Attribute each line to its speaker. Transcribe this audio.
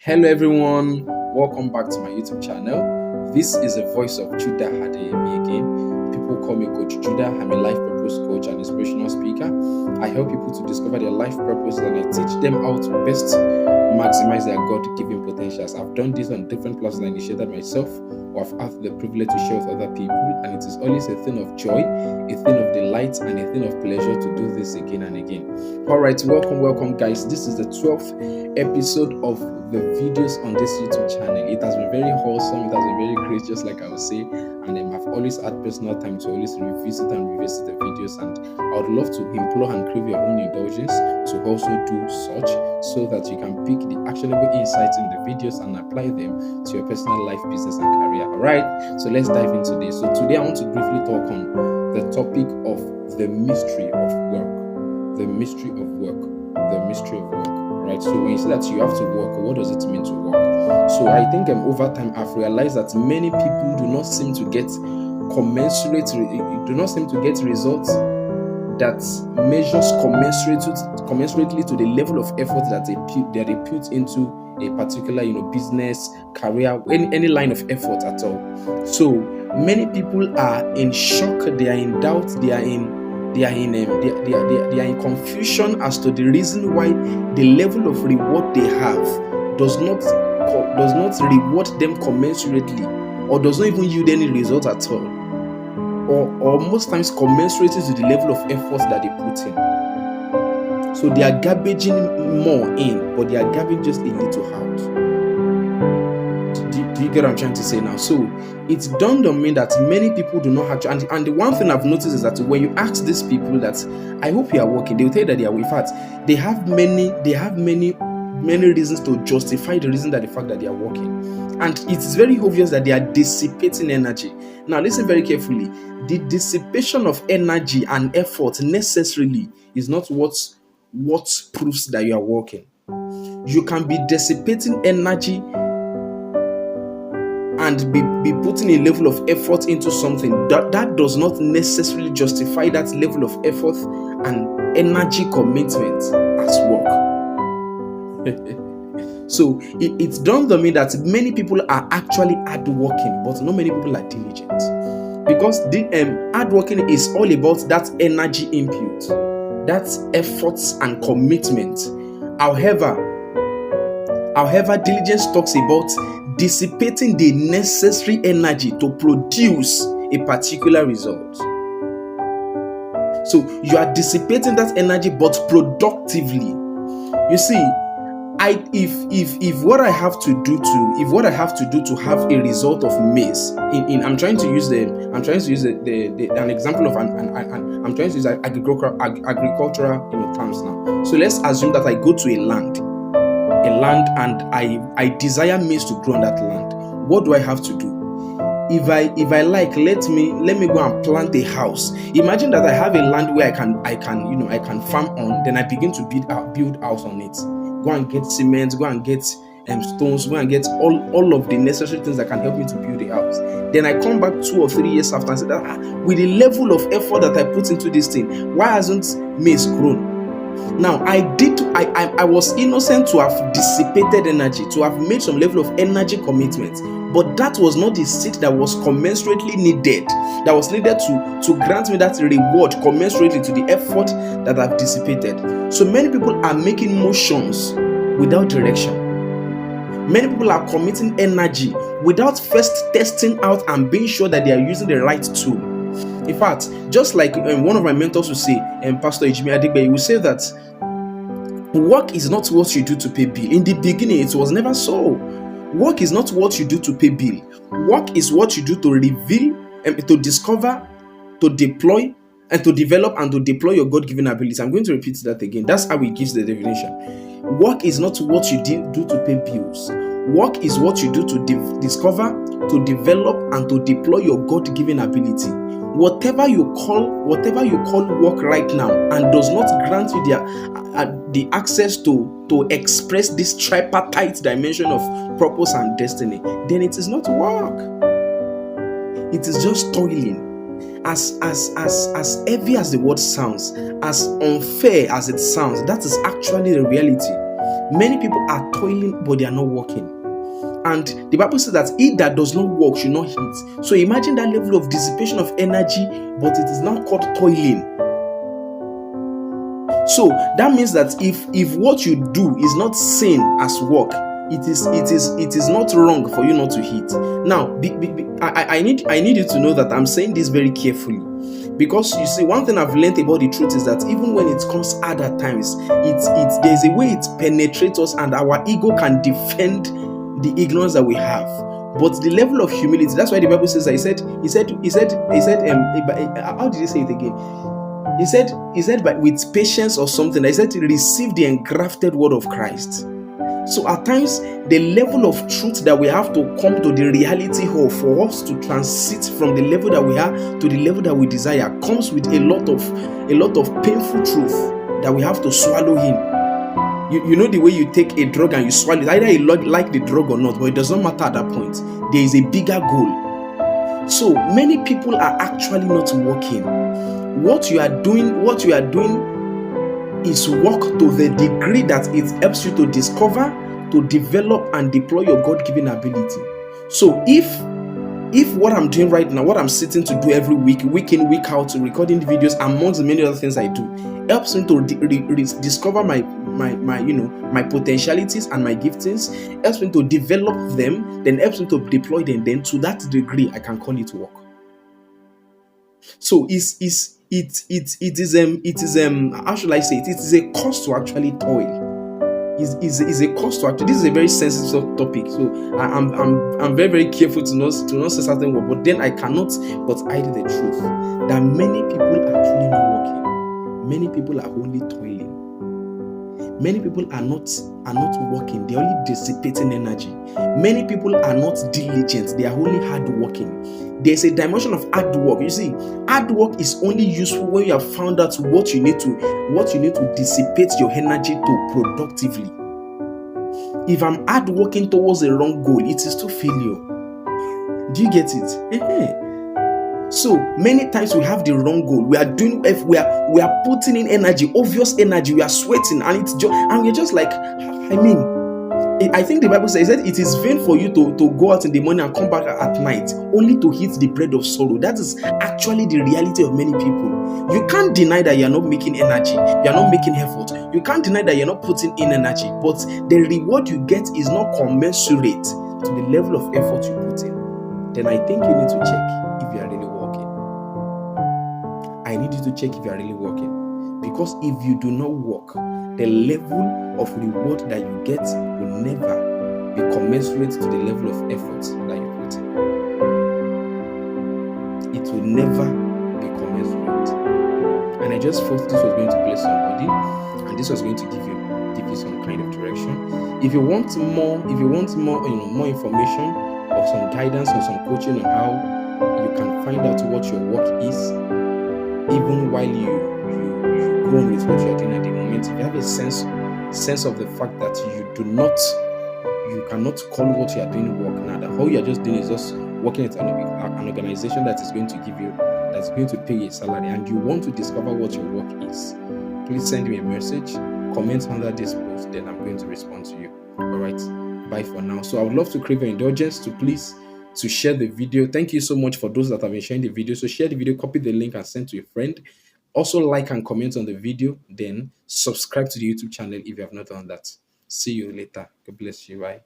Speaker 1: Hello everyone, welcome back to my YouTube channel. This is the voice of Judah Hadeyemi again. People call me Coach Judah. I'm a life purpose coach and inspirational speaker. I help people to discover their life purpose and I teach them how to best maximize their God-given potentials. I've done this on different platforms I initiated myself or I've had the privilege to share with other people, and it is always a thing of joy, a thing of delight, and a thing of pleasure to do this again and again. Alright, welcome guys. This is the 12th episode of the videos on this YouTube channel. It has been very wholesome, it has been very great, just like I would say, and I've always had personal time to always revisit the videos, and I would love to implore and crave your own indulgence to also do such, so that you can pick the actionable insights in the videos and apply them to your personal life, business and career. Alright, so let's dive into this. So today I want to briefly talk on the topic of the mystery of work. The mystery of work. The mystery of work. Right? So when you say that you have to work, what does it mean to work? So I think over time I've realized that many people do not seem to get results that measures commensurately to the level of effort that they put into a particular business, career, any line of effort at all. So many people are in shock, they are in doubt, they are in confusion as to the reason why the level of reward they have does not reward them commensurately, or does not even yield any result at all, or most times commensurated to the level of effort that they put in. So they are garbaging more in, but they are garbaging just a little out. Do you get what I'm trying to say now? So it's dawned on me that many people do not actually, and the one thing I've noticed is that when you ask these people that I hope you are working, they will tell you that they are. In fact, they have many reasons to justify the reason that the fact that they are working, and it's very obvious that they are dissipating energy. Now listen very carefully. The dissipation of energy and effort necessarily is not what proves that you are working. You can be dissipating energy and be putting a level of effort into something that does not necessarily justify that level of effort and energy commitment as work. So it's dawned on me that many people are actually hardworking, but not many people are diligent, because the hardworking is all about that energy input, that efforts and commitment. However, diligence talks about dissipating the necessary energy to produce a particular result. So you are dissipating that energy, but productively. You see, if what I have to do to have a result of maize, I'm trying to use an example of I'm trying to use agricultural terms now. So let's assume that I go to a land and I desire maize to grow on that land. What do I have to do? If I like, let me go and plant a house. Imagine that I have a land where I can farm on, then I begin to build house on it. Go and get cement, go and get stones, go and get all of the necessary things that can help me to build a house. Then I come back 2 or 3 years after and say that with the level of effort that I put into this thing, why hasn't maize grown? Now I was innocent to have dissipated energy, to have made some level of energy commitment, but that was not the seed that was commensurately needed, that was needed to grant me that reward commensurately to the effort that I've dissipated. So many people are making motions without direction. Many people are committing energy without first testing out and being sure that they are using the right tool. In fact, just like one of my mentors would say, Pastor Ejimi Adigbe, he would say that work is not what you do to pay bill. In the beginning, it was never so. Work is not what you do to pay bill. Work is what you do to reveal, to discover, to deploy, and to develop and to deploy your God-given abilities. I'm going to repeat that again. That's how he gives the definition. Work is not what you do to pay bills. Work is what you do to discover, to develop, and to deploy your God-given ability. Whatever you call work right now and does not grant you the access to express this tripartite dimension of purpose and destiny, then it is not work. It is just toiling. As heavy as the word sounds, as unfair as it sounds, that is actually the reality. Many people are toiling, but they are not working. And the Bible says that he that does not work should not eat. So imagine that level of dissipation of energy, but it is now called toiling. So that means that if what you do is not seen as work, it is not wrong for you not to eat. Now, I need you to know that I'm saying this very carefully, because you see, one thing I've learned about the truth is that even when it comes hard at times, there's a way it penetrates us, and our ego can defend the ignorance that we have. But the level of humility, that's why the Bible says, how did he say it again? He said, but with patience or something. He said, receive the engrafted word of Christ. So at times, the level of truth that we have to come to the reality of, for us to transit from the level that we are to the level that we desire, comes with a lot of painful truth that we have to swallow in. You know the way you take a drug and you swallow it. Either you like the drug or not, but it does not matter at that point. There is a bigger goal. So many people are actually not working. What you are doing is work to the degree that it helps you to discover, to develop, and deploy your God-given ability. So if what I'm doing right now, what I'm sitting to do every week in, week out, recording the videos, amongst the many other things I do, helps me to discover my potentialities and my giftings, helps me to develop them, then helps me to deploy them, then to that degree I can call it work. So it is how should I say it? It is a cost to actually toil. Is a cost to actually. This is a very sensitive topic, so I'm very, very careful to not say certain words. But then I cannot but hide the truth that many people are actually not working. Many people are only toiling. Many people are not working. They are only dissipating energy. Many people are not diligent. They are only hard working. There's a dimension of hard work. You see, hard work is only useful when you have found out what you need to dissipate your energy to productively. If I'm hard working towards a wrong goal, it is still failure. Do you get it? So many times we have the wrong goal. We are putting in energy, obvious energy. We are sweating, and we're just like, I think the Bible says that it is vain for you to go out in the morning and come back at night only to eat the bread of sorrow. That is actually the reality of many people. You can't deny that you are not making energy, you are not making effort. You can't deny that you're not putting in energy, but the reward you get is not commensurate to the level of effort you put in. Then I think you need to check if you are really working. I need you to check if you are really working. Because if you do not work, the level of reward that you get will never be commensurate to the level of effort that you put in. It will never be commensurate. And I just thought this was going to bless somebody, and this was going to give you some kind of direction. If you want more, more information or some guidance or some coaching on how you can find out what your work is, even while you go on with what you are doing at the moment, if you have a sense of the fact that you cannot call what you are doing work now, that all you are just doing is just working at an organization that is going to pay a salary, and you want to discover what your work is, please send me a message, comment under this post, then I'm going to respond to you. All right, bye for now. So I would love to crave your indulgence to share the video. Thank you so much for those that have been sharing the video. So share the video, copy the link, and send to a friend. Also like and comment on the video, then subscribe to the YouTube channel if you have not done that. See you later. God bless you. Bye.